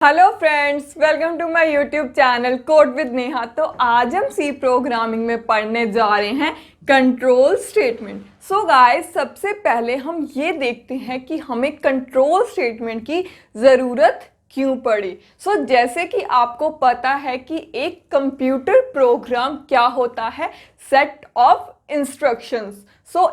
Hello friends, welcome to my YouTube channel code with Neha. तो आज हम सी प्रोग्रामिंग में पढ़ने जा रहे हैं कंट्रोल स्टेटमेंट। सो गाइस, सबसे पहले हम ये देखते हैं कि हमें कंट्रोल स्टेटमेंट की ज़रूरत क्यों पड़ी। जैसे कि आपको पता है कि एक कंप्यूटर प्रोग्राम क्या होता है, set of instructions.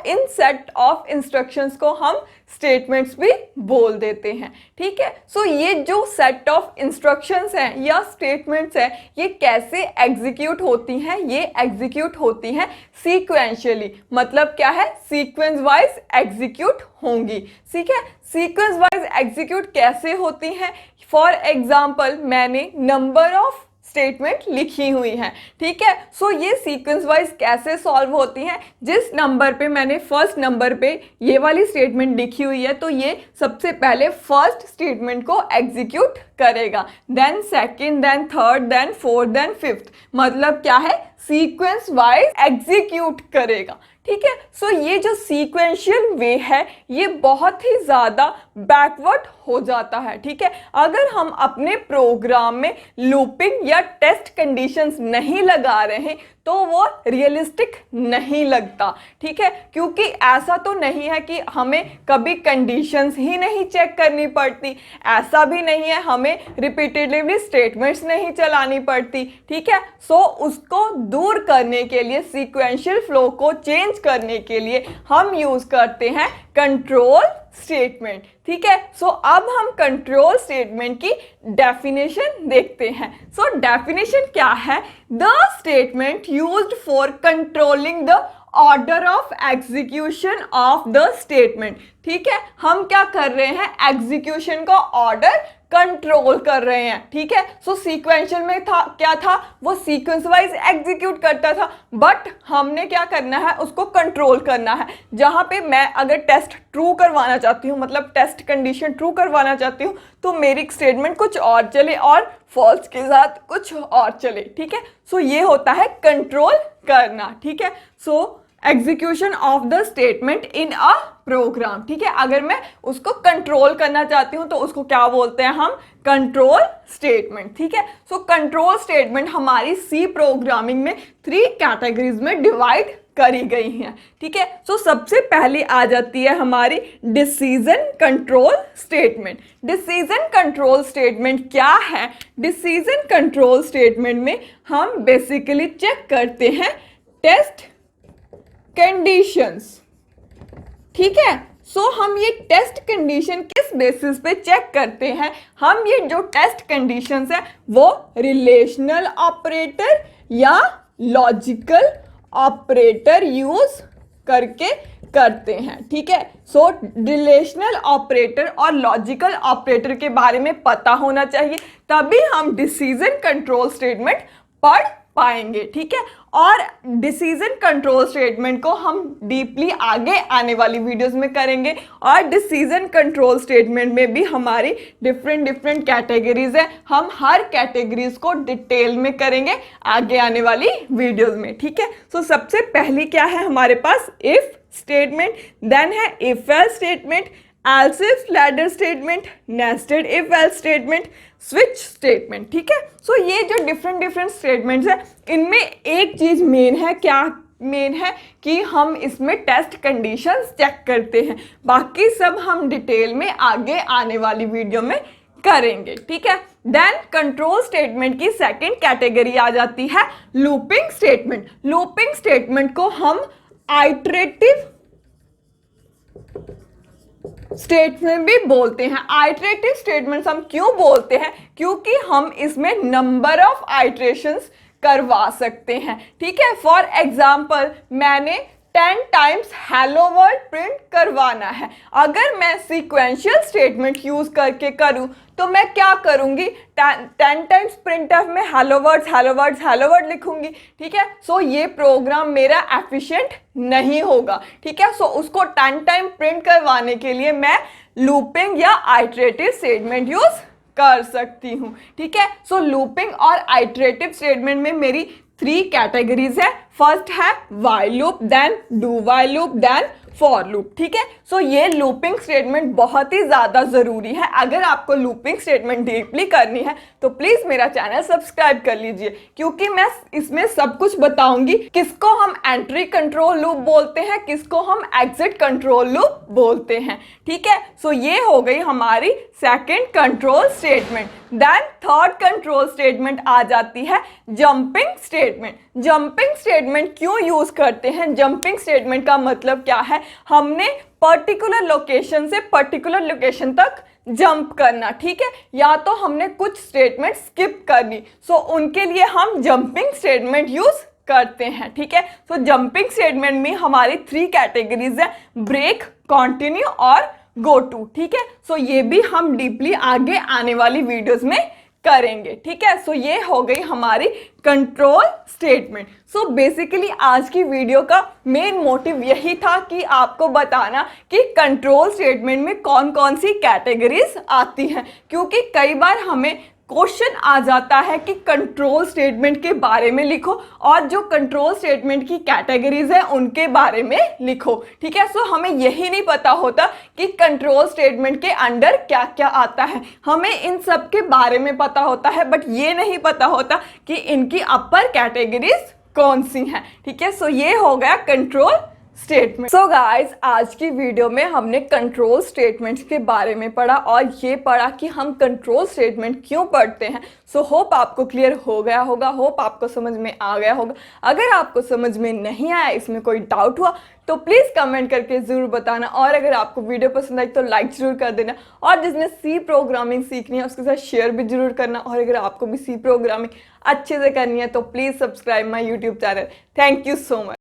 In set of instructions को हम स्टेटमेंट्स भी बोल देते हैं। ठीक है। ये जो सेट ऑफ इंस्ट्रक्शंस हैं या स्टेटमेंट्स हैं, ये कैसे एग्जीक्यूट होती हैं? ये एग्जीक्यूट होती हैं सीक्वेंशियली। मतलब क्या है? सीक्वेंस वाइज एग्जीक्यूट होंगी। ठीक है। सीक्वेंस वाइज एग्जीक्यूट कैसे होती हैं? फॉर एग्जाम्पल, मैंने नंबर ऑफ स्टेटमेंट लिखी हुई है। ठीक है। ये सीक्वेंस वाइज कैसे सॉल्व होती हैं? जिस नंबर पे मैंने फर्स्ट नंबर पे ये वाली स्टेटमेंट लिखी हुई है, तो ये सबसे पहले फर्स्ट स्टेटमेंट को एग्जीक्यूट करेगा, then second, then third, then fourth, then fifth. मतलब क्या है? सीक्वेंस वाइज एग्जीक्यूट करेगा। ठीक है। ये जो सीक्वेंशियल वे है, ये बहुत ही ज़्यादा बैकवर्ड हो जाता है। ठीक है। अगर हम अपने प्रोग्राम में लूपिंग या टेस्ट कंडीशंस नहीं लगा रहे हैं तो वो रियलिस्टिक नहीं लगता। ठीक है। क्योंकि ऐसा तो नहीं है कि हमें कभी कंडीशंस ही नहीं चेक करनी पड़ती, ऐसा भी नहीं है हमें रिपीटेटिवली स्टेटमेंट्स नहीं चलानी पड़ती। ठीक है। उसको दूर करने के लिए, सीक्वेंशियल फ्लो को चेंज करने के लिए हम यूज करते हैं कंट्रोल स्टेटमेंट। ठीक है। अब हम कंट्रोल स्टेटमेंट की डेफिनेशन देखते हैं। डेफिनेशन क्या है? The statement used for controlling the order of execution of the statement. ठीक है। हम क्या कर रहे हैं? एग्जीक्यूशन का ऑर्डर कंट्रोल कर रहे हैं। ठीक है। सीक्वेंशियल में था क्या था? वो सीक्वेंस वाइज एग्जीक्यूट करता था, बट हमने क्या करना है? उसको कंट्रोल करना है। जहां पे मैं अगर टेस्ट ट्रू करवाना चाहती हूँ, मतलब टेस्ट कंडीशन ट्रू करवाना चाहती हूँ, तो मेरी स्टेटमेंट कुछ और चले और फॉल्स के साथ कुछ और चले। ठीक है। ये होता है कंट्रोल करना। ठीक है। Execution of the statement in a program. ठीक है। अगर मैं उसको कंट्रोल करना चाहती हूं तो उसको क्या बोलते हैं हम? Control statement. ठीक है। कंट्रोल स्टेटमेंट हमारी सी प्रोग्रामिंग में 3 कैटेगरीज में डिवाइड करी गई हैं। ठीक है। सबसे पहले आ जाती है हमारी decision control statement. Decision control statement क्या है? डिसीजन कंट्रोल स्टेटमेंट में हम बेसिकली चेक करते हैं टेस्ट कंडीशंस। ठीक है। हम ये टेस्ट कंडीशन किस बेसिस पे चेक करते हैं? हम ये जो टेस्ट कंडीशंस है वो रिलेशनल ऑपरेटर या लॉजिकल ऑपरेटर यूज करके करते हैं। ठीक है। रिलेशनल ऑपरेटर और लॉजिकल ऑपरेटर के बारे में पता होना चाहिए, तभी हम डिसीजन कंट्रोल स्टेटमेंट पढ़ पाएंगे। ठीक है। और डिसीजन कंट्रोल स्टेटमेंट को हम डीपली आगे आने वाली वीडियोस में करेंगे। और डिसीजन कंट्रोल स्टेटमेंट में भी हमारी डिफरेंट कैटेगरीज है। हम हर कैटेगरीज को डिटेल में करेंगे आगे आने वाली वीडियोस में। ठीक है। सबसे पहली क्या है हमारे पास? इफ स्टेटमेंट, देन है if else statement, else if ladder statement, nested if else statement, switch statement. ठीक है। ये जो डिफरेंट स्टेटमेंट्स है, इनमें एक चीज मेन है। क्या मेन है? कि हम इसमें टेस्ट कंडीशंस चेक करते हैं। बाकी सब हम डिटेल में आगे आने वाली वीडियो में करेंगे। ठीक है। देन कंट्रोल स्टेटमेंट की सेकंड कैटेगरी आ जाती है लूपिंग स्टेटमेंट। लूपिंग स्टेटमेंट को हम आइटरेटिव स्टेटमेंट भी बोलते हैं। आइटरेटिव स्टेटमेंट्स हम क्यों बोलते हैं? क्योंकि हम इसमें नंबर ऑफ आइटरेशंस करवा सकते हैं। ठीक है। फॉर एग्जाम्पल, मैंने 10 टाइम्स हेलो वर्ल्ड प्रिंट करवाना है। अगर मैं सीक्वेंशियल स्टेटमेंट यूज करके करूं तो मैं क्या करूंगी? 10 टाइम्स प्रिंट ऑफ में हेलो वर्ड लिखूंगी। ठीक है। ये प्रोग्राम मेरा एफिशिएंट नहीं होगा। ठीक है। उसको 10 टाइम प्रिंट करवाने के लिए मैं लूपिंग या आइटरेटिव स्टेटमेंट यूज कर सकती हूं। ठीक है। लूपिंग और आइटरेटिव स्टेटमेंट में मेरी 3 कैटेगरीज है। फर्स्ट है while loop, then do while loop, then for loop. ठीक है, सो ये लूपिंग स्टेटमेंट बहुत ही ज़्यादा ज़रूरी है। अगर आपको लूपिंग स्टेटमेंट डीपली करनी है तो प्लीज़ मेरा चैनल सब्सक्राइब कर लीजिए, क्योंकि मैं इसमें सब कुछ बताऊंगी किसको हम एंट्री कंट्रोल लूप बोलते हैं, किसको हम एग्जिट कंट्रोल लूप बोलते हैं। ठीक है, सो ये हो गई हमारी second control statement. Then third control statement आ जाती है जंपिंग स्टेटमेंट। जंपिंग स्टेटमेंट क्यों यूज करते हैं? जंपिंग स्टेटमेंट का मतलब क्या है? हमने पर्टिकुलर लोकेशन से पर्टिकुलर लोकेशन तक जंप करना। ठीक है, या तो हमने कुछ स्टेटमेंट स्किप करनी, सो उनके लिए हम जंपिंग स्टेटमेंट यूज करते हैं। ठीक है, सो जंपिंग स्टेटमेंट में हमारी 3 कैटेगरीज है, ब्रेक, कंटिन्यू और गो टू। ठीक है, सो ये भी हम डीपली आगे आने वाली वीडियोस में करेंगे। ठीक है, सो ये हो गई हमारी कंट्रोल स्टेटमेंट। सो बेसिकली आज की वीडियो का मेन मोटिव यही था कि आपको बताना कि कंट्रोल स्टेटमेंट में कौन कौन सी कैटेगरीज आती हैं, क्योंकि कई बार हमें क्वेश्चन आ जाता है कि कंट्रोल स्टेटमेंट के बारे में लिखो और जो कंट्रोल स्टेटमेंट की कैटेगरीज है उनके बारे में लिखो। ठीक है, सो हमें यही नहीं पता होता कि कंट्रोल स्टेटमेंट के अंडर क्या क्या आता है। हमें इन सब के बारे में पता होता है, बट ये नहीं पता होता कि इनकी अपर कैटेगरीज कौन सी हैं। ठीक है, सो ये हो गया कंट्रोल स्टेटमेंट। सो गाइज, आज की वीडियो में हमने कंट्रोल स्टेटमेंट्स के बारे में पढ़ा और ये पढ़ा कि हम कंट्रोल स्टेटमेंट क्यों पढ़ते हैं। सो होप आपको क्लियर हो गया होगा, होप आपको समझ में आ गया होगा। अगर आपको समझ में नहीं आया, इसमें कोई डाउट हुआ तो प्लीज़ कमेंट करके ज़रूर बताना, और अगर आपको वीडियो पसंद आई तो लाइक ज़रूर कर देना, और जिसने सी प्रोग्रामिंग सीखनी है उसके साथ शेयर भी ज़रूर करना। और अगर आपको भी सी प्रोग्रामिंग अच्छे से करनी है तो please subscribe my YouTube channel. Thank you so much.